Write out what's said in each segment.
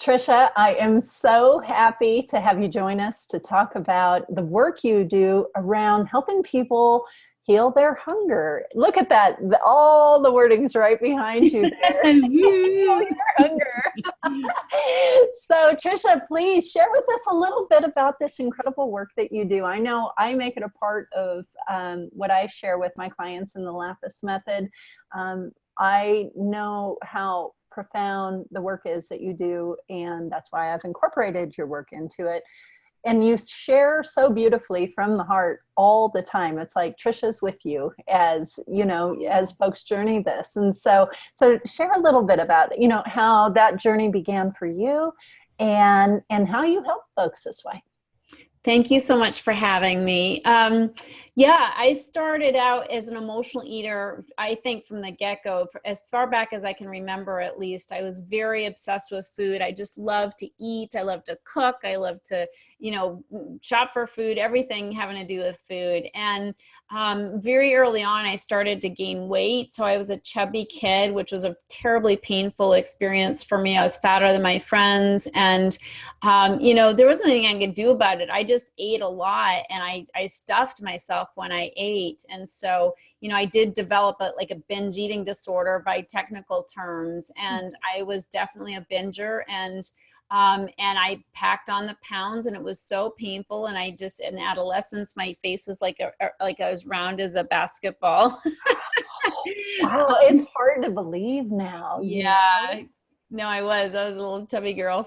Tricia, I am so happy to have you join us to talk about the work you do around helping people heal their hunger. Look at that. All the wording's right behind you there. Heal Woo. your hunger. So, Tricia, please share with us a little bit about this incredible work that you do. I know I make it a part of what I share with my clients in the Lapis method. I know how profound the work is that you do, and that's why I've incorporated your work into it. And you share so beautifully from the heart all the time. It's like Tricia's with you as, you know, as folks journey this. And so share a little bit about, you know, how that journey began for you and how you help folks this way. Thank you so much for having me. Yeah, I started out as an emotional eater, I think from the get-go, as far back as I can remember at least. I was very obsessed with food. I just love to eat. I love to cook. I love to, shop for food, everything having to do with food. And very early on, I started to gain weight. So I was a chubby kid, which was a terribly painful experience for me. I was fatter than my friends. And, there wasn't anything I could do about it. I just ate a lot, and I stuffed myself when I ate. And so, I did develop a binge eating disorder by technical terms. And I was definitely a binger, and I packed on the pounds, and it was so painful. And I just, in adolescence, my face was like I was round as a basketball. Wow, it's hard to believe now. Yeah. No, I was a little chubby girl.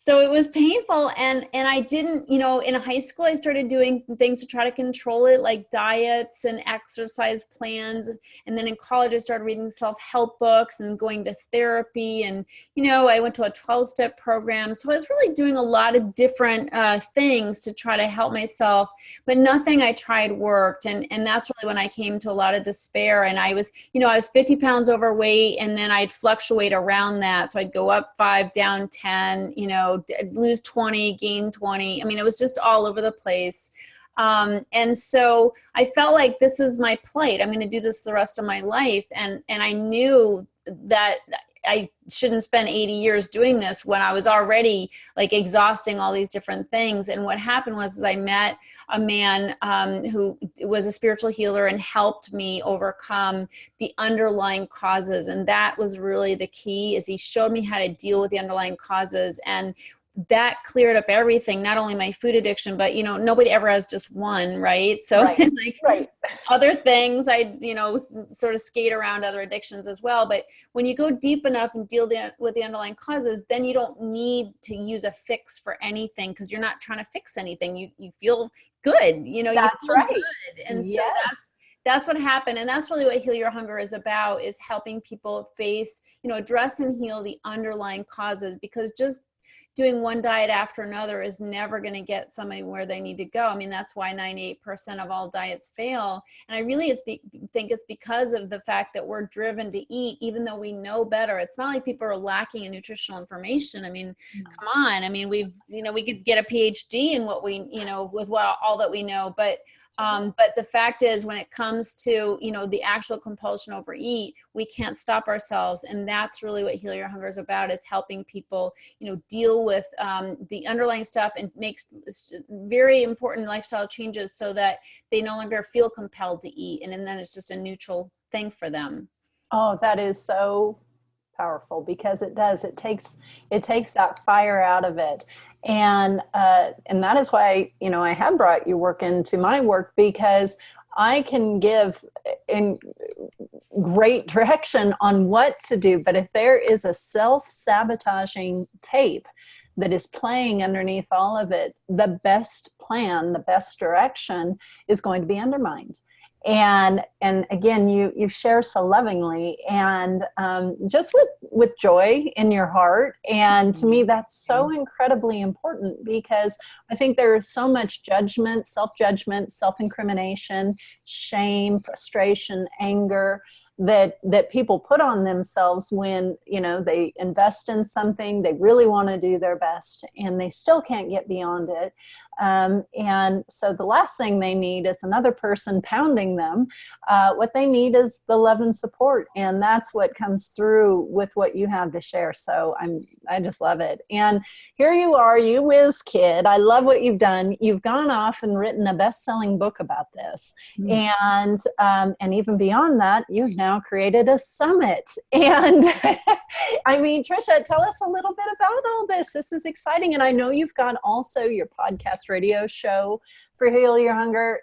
So it was painful. And I didn't, in high school, I started doing things to try to control it, like diets and exercise plans. And then in college, I started reading self-help books and going to therapy. And, I went to a 12-step program. So I was really doing a lot of different things to try to help myself, but nothing I tried worked. And that's really when I came to a lot of despair. And I was 50 pounds overweight, and then I'd fluctuate around that. So I'd go up 5, down 10, lose 20, gain 20. I mean, it was just all over the place. And so I felt like this is my plight. I'm going to do this the rest of my life. And I knew that I shouldn't spend 80 years doing this when I was already exhausting all these different things. And what happened was I met a man who was a spiritual healer and helped me overcome the underlying causes. And that was really the key, is he showed me how to deal with the underlying causes. And that cleared up everything, not only my food addiction, but, nobody ever has just one, right? So right. Other things, I, sort of skate around other addictions as well. But when you go deep enough and deal with the underlying causes, then you don't need to use a fix for anything, because you're not trying to fix anything. You feel good, you feel right. good. And Yes. So that's what happened. And that's really what Heal Your Hunger is about, is helping people face, address and heal the underlying causes, because just doing one diet after another is never going to get somebody where they need to go. I mean, that's why 98% of all diets fail. And I really think it's because of the fact that we're driven to eat, even though we know better. It's not like people are lacking in nutritional information. I mean, come on. I mean, we could get a PhD in what we, with all that we know, but the fact is, when it comes to, the actual compulsion overeat, we can't stop ourselves. And that's really what Heal Your Hunger is about, is helping people, deal with the underlying stuff and make very important lifestyle changes so that they no longer feel compelled to eat. And then it's just a neutral thing for them. Oh, that is so powerful, because it takes that fire out of it. And that is why, I have brought your work into my work, because I can give in great direction on what to do. But if there is a self-sabotaging tape that is playing underneath all of it, the best plan, the best direction is going to be undermined. And again, you share so lovingly, and just with joy in your heart. And to me, that's so incredibly important, because I think there is so much judgment, self-incrimination, shame, frustration, anger that people put on themselves when, you know, they invest in something, they really want to do their best, and they still can't get beyond it. And so the last thing they need is another person pounding them. What they need is the love and support, and that's what comes through with what you have to share. So I just love it. And here you are, you whiz kid. I love what you've done. You've gone off and written a best-selling book about this, and even beyond that, you've now created a summit. And I mean, Tricia, tell us a little bit about all this. This is exciting, and I know you've got also your podcast radio show for Heal Your Hunger.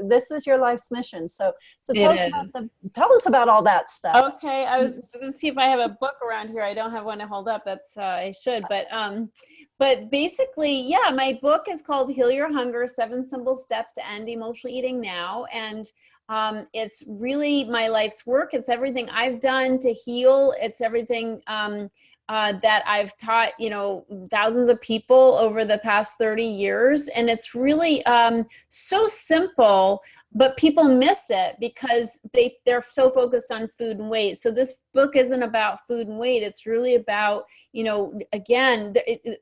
This is your life's mission. So tell us about all that stuff. Okay, I was going to see if I have a book around here. I don't have one to hold up. That's I should, but basically, yeah, my book is called Heal Your Hunger: 7 Simple Steps to End Emotional Eating Now, and it's really my life's work. It's everything I've done to heal. It's everything that I've taught, you know, thousands of people over the past 30 years. And it's really so simple, but people miss it because they're so focused on food and weight. So this book isn't about food and weight. It's really about, you know, again,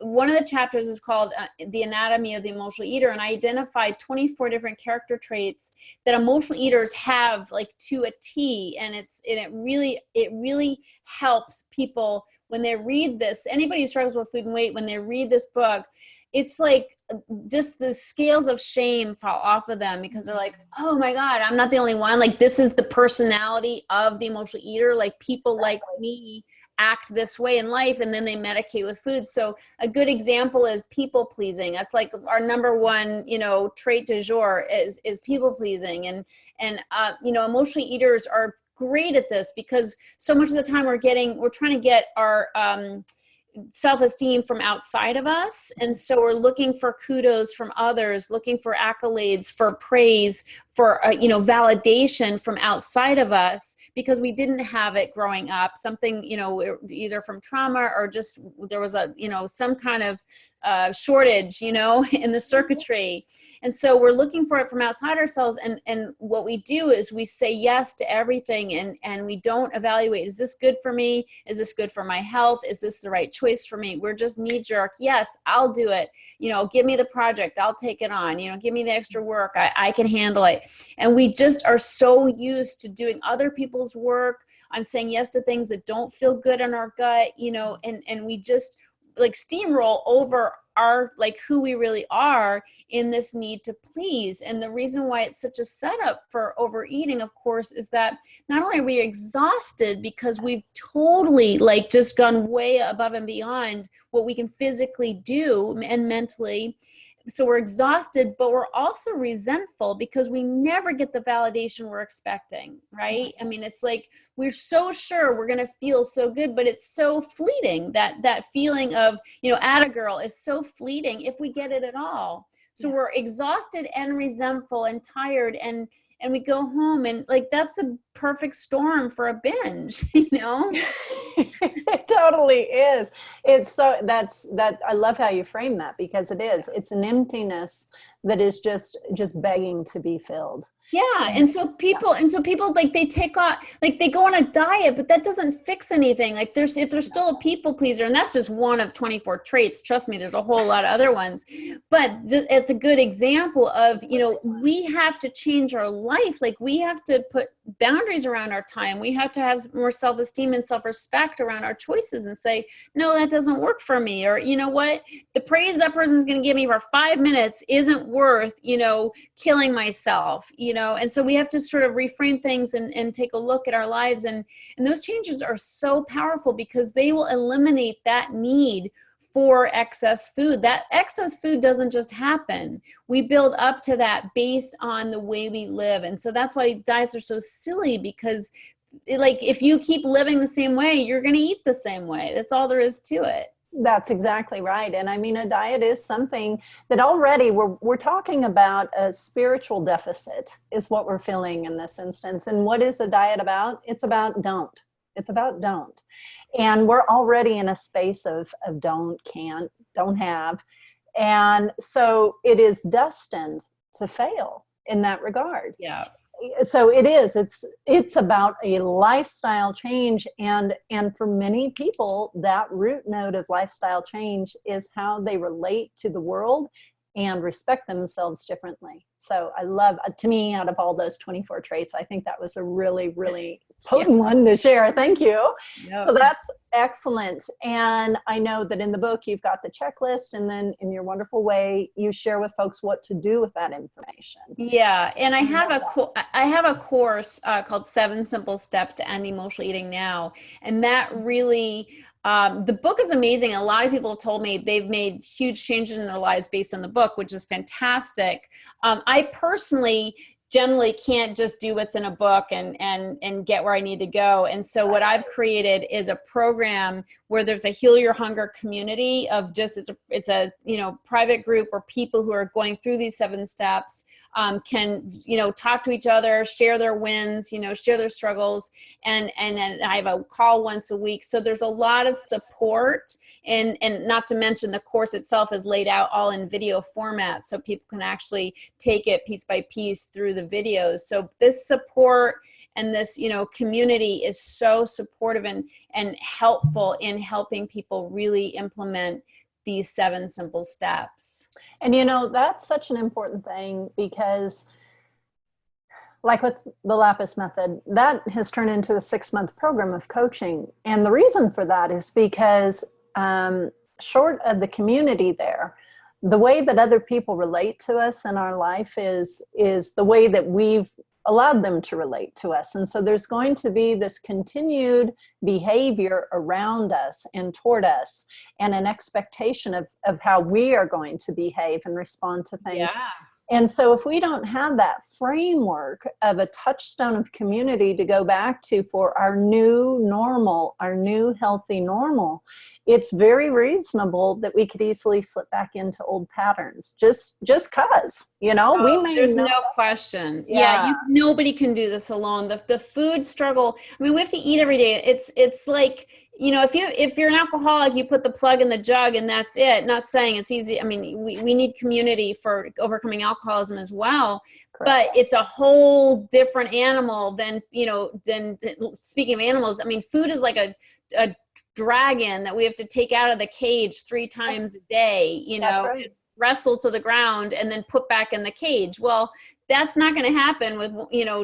one of the chapters is called The Anatomy of the Emotional Eater. And I identified 24 different character traits that emotional eaters have, like, to a T. And it really helps people when they read this. Anybody who struggles with food and weight, when they read this book, it's like just the scales of shame fall off of them, because they're like, oh my God, I'm not the only one. Like, this is the personality of the emotional eater. Like, people like me act this way in life, and then they medicate with food. So a good example is people pleasing. That's like our number one, you know, trait du jour is people pleasing. And you know, emotional eaters are great at this because so much of the time we're trying to get our self-esteem from outside of us. And so we're looking for kudos from others, looking for accolades, for praise, for, you know, validation from outside of us, because we didn't have it growing up. Something, you know, either from trauma or just there was a, you know, some kind of shortage, you know, in the circuitry. And so we're looking for it from outside ourselves. And what we do is we say yes to everything, and we don't evaluate, is this good for me? Is this good for my health? Is this the right choice for me? We're just knee jerk. Yes, I'll do it. You know, give me the project. I'll take it on. You know, give me the extra work. I can handle it. And we just are so used to doing other people's work, on saying yes to things that don't feel good in our gut, you know, and we just like steamroll over our, like, who we really are in this need to please. And the reason why it's such a setup for overeating, of course, is that not only are we exhausted because we've totally, like, just gone way above and beyond what we can physically do and mentally. So we're exhausted, but we're also resentful because we never get the validation we're expecting, right? I mean, it's like we're so sure we're going to feel so good, but it's so fleeting. That feeling of, you know, atta girl is so fleeting if we get it at all. So we're exhausted and resentful and tired, and we go home, and, like, that's the perfect storm for a binge, you know? It totally is. It's so I love how you frame that, because it's an emptiness that is just begging to be filled. Yeah. And so people, like, they take off, like, they go on a diet, but that doesn't fix anything. Like, if there's still a people pleaser, and that's just one of 24 traits, trust me, there's a whole lot of other ones, but it's a good example of, you know, we have to change our life. Like, we have to put boundaries around our time. We have to have more self-esteem and self-respect around our choices, and say, no, that doesn't work for me. Or, you know what, the praise that person's going to give me for 5 minutes isn't worth, you know, killing myself, you know? And so we have to sort of reframe things and take a look at our lives. And those changes are so powerful because they will eliminate that need for excess food. That excess food doesn't just happen. We build up to that based on the way we live. And so that's why diets are so silly, because, like, if you keep living the same way, you're going to eat the same way. That's all there is to it. That's exactly right. And I mean, a diet is something that already we're talking about. A spiritual deficit is what we're feeling in this instance. And what is a diet about? It's about don't. It's about don't. And we're already in a space of don't, can't, don't have. And so it is destined to fail in that regard. Yeah. So it is, it's about a lifestyle change, and for many people that root node of lifestyle change is how they relate to the world and respect themselves differently. So I love, to me, out of all those 24 traits, I think that was a really, really potent one to share. Thank you. So Yep. that's excellent. And I know that in the book, you've got the checklist, and then in your wonderful way, you share with folks what to do with that information. Yeah, and I I have love a that. I have a course called Seven Simple Steps to End Emotional Eating Now, and that really the book is amazing. A lot of people have told me they've made huge changes in their lives based on the book, which is fantastic. I personally generally can't just do what's in a book and get where I need to go. And so what I've created is a program where there's a Heal Your Hunger community of just it's a private group where people who are going through these 7 steps can talk to each other, share their wins, share their struggles, and I have a call once a week. So there's a lot of support, and not to mention the course itself is laid out all in video format, so people can actually take it piece by piece through the videos. So this support and this community is so supportive and helpful in helping people really implement these 7 simple steps. And that's such an important thing, because like with the Lapis method, that has turned into a 6-month program of coaching. And the reason for that is because short of the community there, the way that other people relate to us in our life is the way that we've allowed them to relate to us. And so there's going to be this continued behavior around us and toward us, and an expectation of how we are going to behave and respond to things. Yeah. And so if we don't have that framework of a touchstone of community to go back to for our new normal, our new healthy normal, it's very reasonable that we could easily slip back into old patterns just cause, we may There's know. no question. Yeah. Nobody can do this alone. The food struggle. I mean, we have to eat every day. It's like, if you're an alcoholic, you put the plug in the jug and that's it. Not saying it's easy. I mean, we need community for overcoming alcoholism as well. Correct. But it's a whole different animal than speaking of animals. I mean, food is like a dragon that we have to take out of the cage 3 times a day, That's right. wrestle to the ground and then put back in the cage. Well, that's not going to happen with,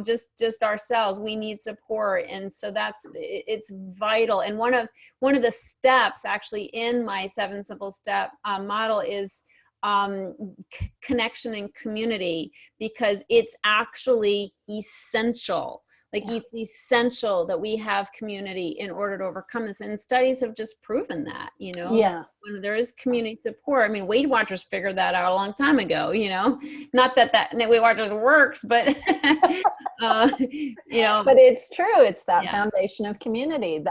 just ourselves. We need support. And so it's vital. And one of the steps actually in my 7 simple step model is connection and community, because it's actually essential. Like, it's essential that we have community in order to overcome this. And studies have just proven that, that when there is community support, I mean, Weight Watchers figured that out a long time ago, not that Weight Watchers works, but, But it's true. It's that foundation of community. And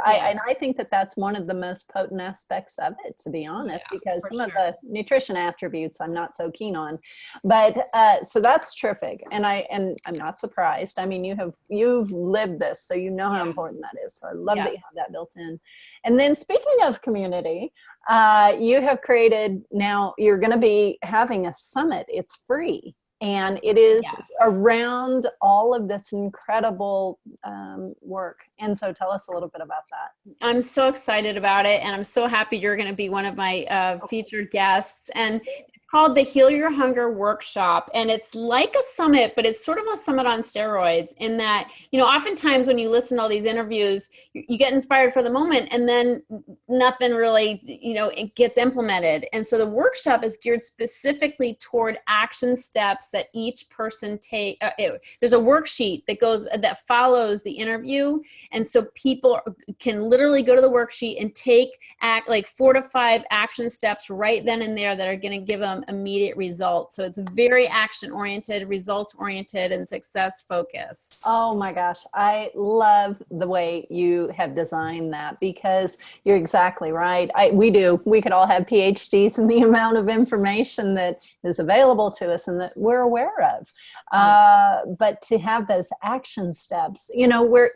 I think that that's one of the most potent aspects of it, to be honest, because some of the nutrition attributes I'm not so keen on, but so that's terrific. And I'm not surprised. I mean, you've lived this, so how important that is. So I love that you have that built in. And then speaking of community, you have created, now you're going to be having a summit. It's free. And it is around all of this incredible work. And so tell us a little bit about that. I'm so excited about it. And I'm so happy you're going to be one of my featured guests. And it's called the Heal Your Hunger Workshop. And it's like a summit, but it's sort of a summit on steroids, in that, oftentimes when you listen to all these interviews, you get inspired for the moment and then nothing really, it gets implemented. And so the workshop is geared specifically toward action steps that each person take. There's a worksheet that follows the interview. And so people can literally go to the worksheet and take 4 to 5 action steps right then and there that are going to give them immediate results. So it's very action oriented, results oriented, and success focused. Oh my gosh. I love the way you have designed that, because you're exactly right. We could all have PhDs in the amount of information that is available to us and that we're aware of. But to have those action steps, where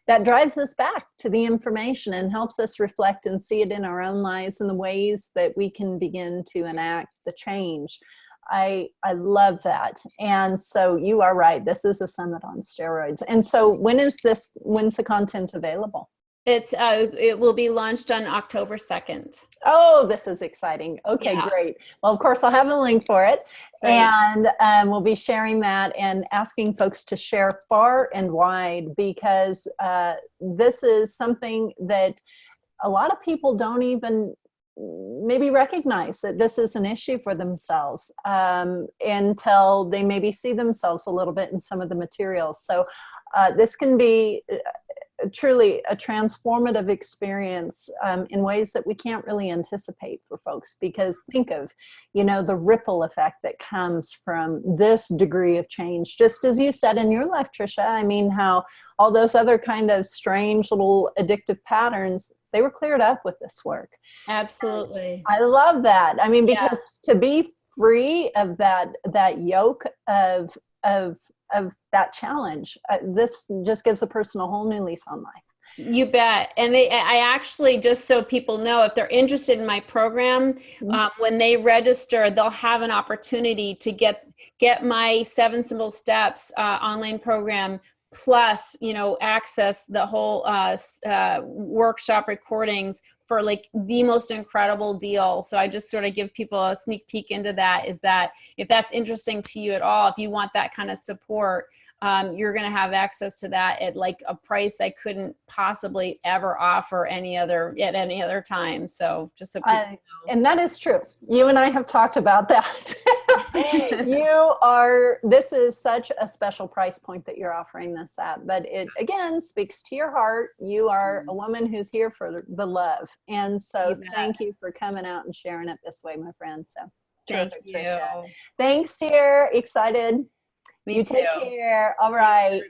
that drives us back to the information and helps us reflect and see it in our own lives and the ways that we can begin to enact the change. I love that. And so you are right. This is a summit on steroids. And so when's the content available? It will be launched on October 2nd. Oh, this is exciting. Okay, Yeah. great. Well, of course, I'll have a link for it. Right. And we'll be sharing that and asking folks to share far and wide, because this is something that a lot of people don't even maybe recognize that this is an issue for themselves until they maybe see themselves a little bit in some of the materials. So this can be truly a transformative experience in ways that we can't really anticipate for folks, because think of, the ripple effect that comes from this degree of change, just as you said in your life, Tricia. I mean, how all those other kind of strange little addictive patterns, they were cleared up with this work. Absolutely. I love that. I mean, Yeah. because to be free of that yoke of that challenge, this just gives a person a whole new lease on life. You bet. And I actually, just so people know, if they're interested in my program, when they register, they'll have an opportunity to get my 7 Simple Steps online program, plus, access the whole workshop recordings for like the most incredible deal. So I just sort of give people a sneak peek into that, is that if that's interesting to you at all, if you want that kind of support, you're going to have access to that at like a price I couldn't possibly ever offer at any other time. So just so people know. And that is true. You and I have talked about that. This is such a special price point that you're offering this at, but it again speaks to your heart. You are a woman who's here for the love. And so thank you for coming out and sharing it this way, my friend. So thank terrific, you. Tricia. Thanks, dear. Excited. Me you too. take care. All right.